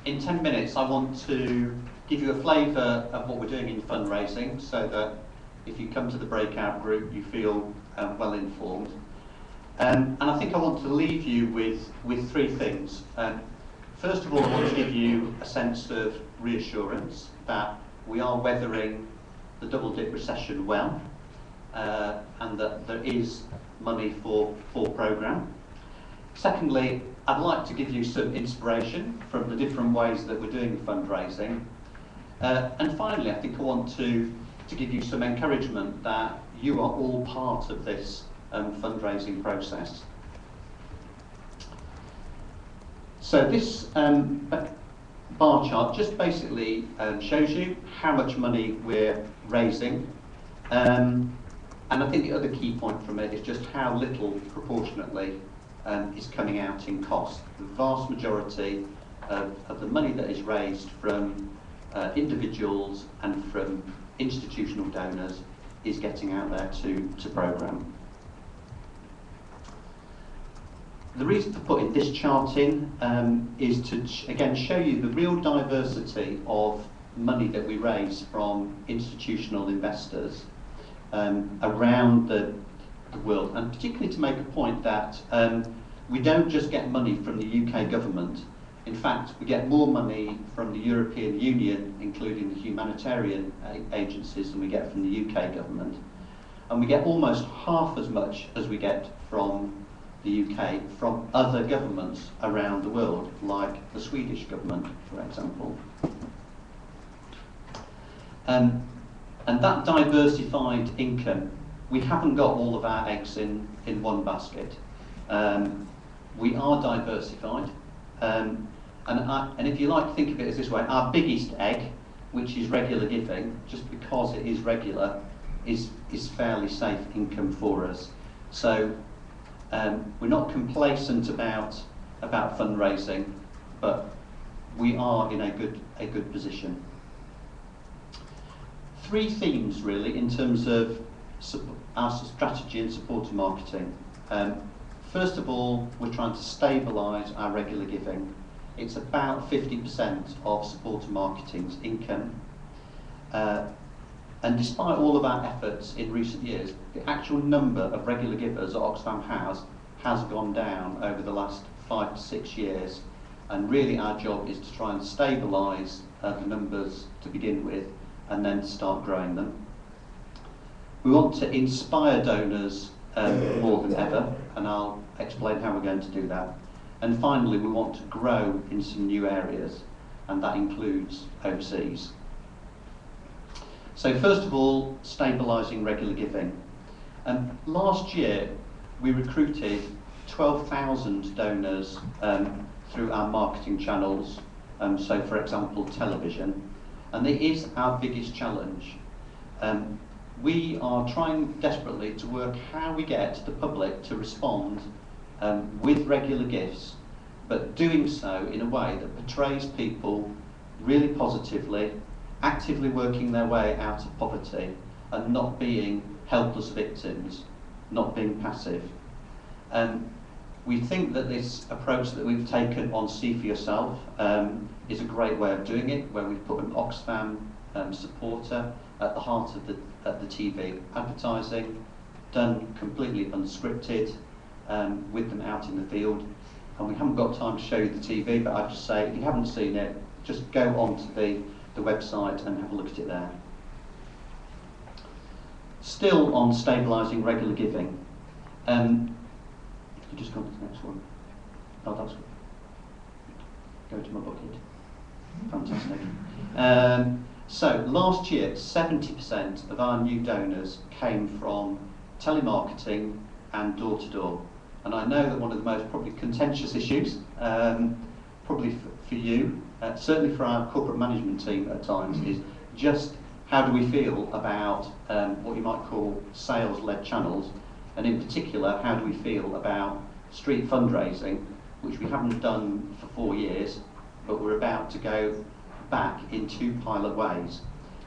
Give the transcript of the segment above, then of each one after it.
In 10 minutes I want to give you a flavour of what we're doing in fundraising so that if you come to the breakout group you feel well informed. And I think I want to leave you with three things. First of all, I want to give you a sense of reassurance that we are weathering the double-dip recession well, and that there is money for programme. Secondly, I'd like to give you some inspiration from the different ways that we're doing fundraising. And finally, I think I want to give you some encouragement that you are all part of this fundraising process. So this bar chart just basically shows you how much money we're raising. And I think the other key point from it is just how little proportionately is coming out in cost. The vast majority of the money that is raised from individuals and from institutional donors is getting out there to programme. The reason for putting this chart in is to again show you the real diversity of money that we raise from institutional investors around the world, and particularly to make a point that we don't just get money from the UK government. In fact, we get more money from the European Union, including the humanitarian agencies, than we get from the UK government. And we get almost half as much as we get from the UK from other governments around the world, like the Swedish government, for example. And that diversified income, we haven't got all of our eggs in one basket. We are diversified, and if you like, think of it as this way: our biggest egg, which is regular giving, just because it is regular, is fairly safe income for us. So we're not complacent about fundraising, but we are in a good position. Three themes really in terms of our strategy and supporter marketing. First of all, we're trying to stabilise our regular giving. It's about 50% of supporter marketing's income. And despite all of our efforts in recent years, the actual number of regular givers that Oxfam has gone down over the last 5 to 6 years. And really our job is to try and stabilise the numbers to begin with, and then to start growing them. We want to inspire donors more than ever, and I'll explain how we're going to do that. And finally, we want to grow in some new areas, and that includes overseas. So first of all, stabilising regular giving. Last year, we recruited 12,000 donors through our marketing channels, so for example, television, and it is our biggest challenge. We are trying desperately to work how we get the public to respond with regular gifts, but doing so in a way that portrays people really positively, actively working their way out of poverty, and not being helpless victims, not being passive. We think that this approach that we've taken on See For Yourself is a great way of doing it, where we've put an Oxfam supporter at the heart of the TV advertising, done completely unscripted, with them out in the field. And we haven't got time to show you the TV, but I'd just say, if you haven't seen it, just go onto the website and have a look at it there. Still on stabilising regular giving. If you just go to the next one. Oh, that's good. Go to my bucket. Fantastic. So last year, 70% of our new donors came from telemarketing and door-to-door. And I know that one of the most probably contentious issues, probably for you, certainly for our corporate management team at times, is just how do we feel about what you might call sales-led channels, and in particular, how do we feel about street fundraising, which we haven't done for 4 years, but we're about to go back in 2 pilot ways.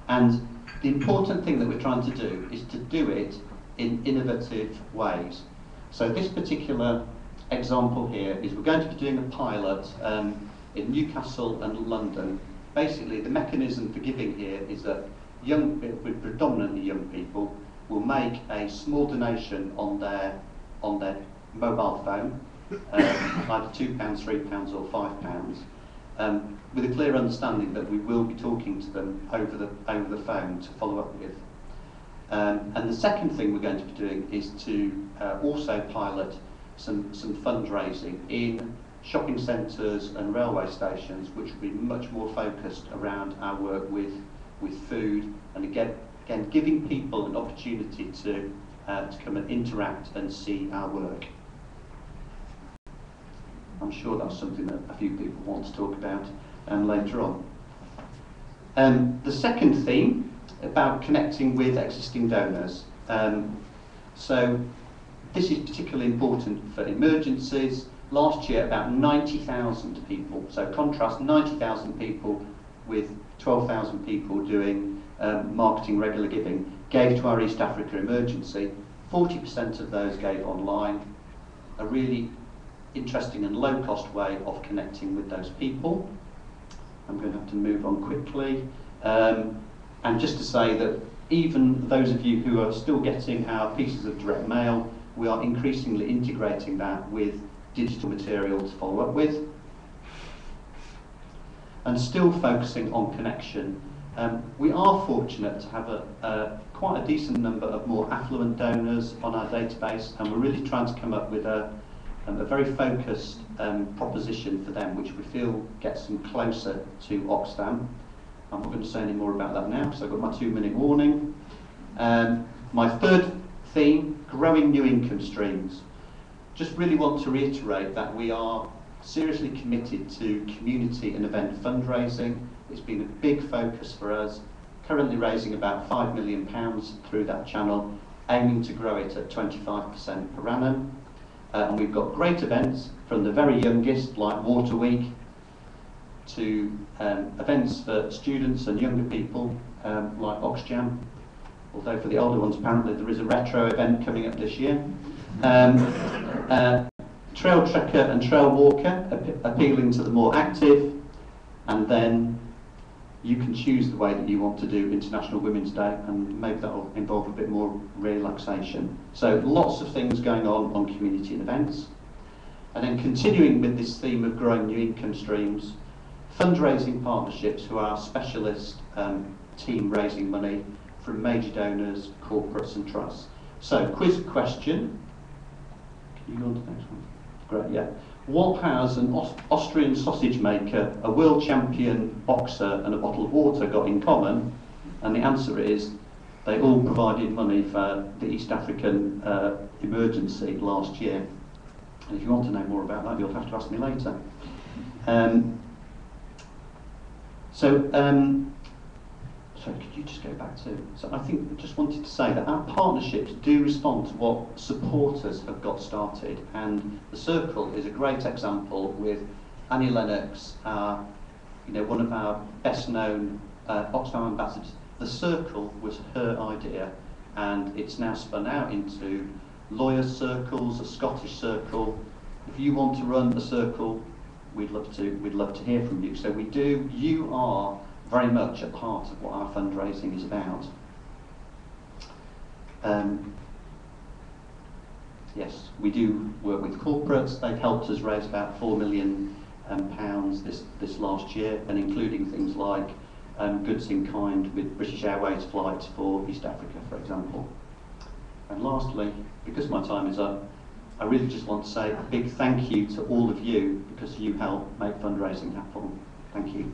And the important thing that we're trying to do is to do it in innovative ways. So this particular example here is we're going to be doing a pilot in Newcastle and London. Basically, the mechanism for giving here is that predominantly young people will make a small donation on their mobile phone, either £2, £3 or £5, with a clear understanding that we will be talking to them over the phone to follow up with. And the second thing we're going to be doing is to also pilot some fundraising in shopping centres and railway stations, which will be much more focused around our work with food, and again giving people an opportunity to come and interact and see our work. I'm sure that's something that a few people want to talk about later on. The second theme, about connecting with existing donors. So this is particularly important for emergencies. Last year, about 90,000 people, so contrast 90,000 people with 12,000 people doing marketing regular giving, gave to our East Africa emergency. 40% of those gave online. A really interesting and low-cost way of connecting with those people. I'm going to have to move on quickly. And just to say that even those of you who are still getting our pieces of direct mail, we are increasingly integrating that with digital material to follow up with. And still focusing on connection. We are fortunate to have quite a decent number of more affluent donors on our database, and we're really trying to come up with a very focused proposition for them, which we feel gets them closer to Oxfam. I'm not going to say any more about that now because I've got my 2-minute warning. My third theme, growing new income streams. Just really want to reiterate that we are seriously committed to community and event fundraising. It's been a big focus for us, currently raising about £5 million through that channel, aiming to grow it at 25% per annum. And we've got great events from the very youngest, like Water Week, to events for students and younger people, like Oxjam, although for the older ones apparently there is a retro event coming up this year. Trail trekker and trail walker, appealing to the more active, and then you can choose the way that you want to do International Women's Day, and maybe that will involve a bit more relaxation. So lots of things going on community and events. And then continuing with this theme of growing new income streams, fundraising partnerships, who are our specialist team raising money from major donors, corporates and trusts. So quiz question. Can you go on to the next one? Great, yeah. What has an Austrian sausage maker, a world champion boxer and a bottle of water got in common? And the answer is they all provided money for the East African emergency last year. And if you want to know more about that, you'll have to ask me later. So could you just go back to... So I think I just wanted to say that our partnerships do respond to what supporters have got started, and the Circle is a great example with Annie Lennox, one of our best-known Oxfam ambassadors. The Circle was her idea, and it's now spun out into lawyers' circles, a Scottish circle. If you want to run a circle, we'd love to hear from you. So we do. You are very much at the heart of what our fundraising is about. Yes, we do work with corporates. They've helped us raise about £4 million this last year, and including things like goods in kind with British Airways flights for East Africa, for example. And lastly, because my time is up, I really just want to say a big thank you to all of you, because you help make fundraising happen. Thank you.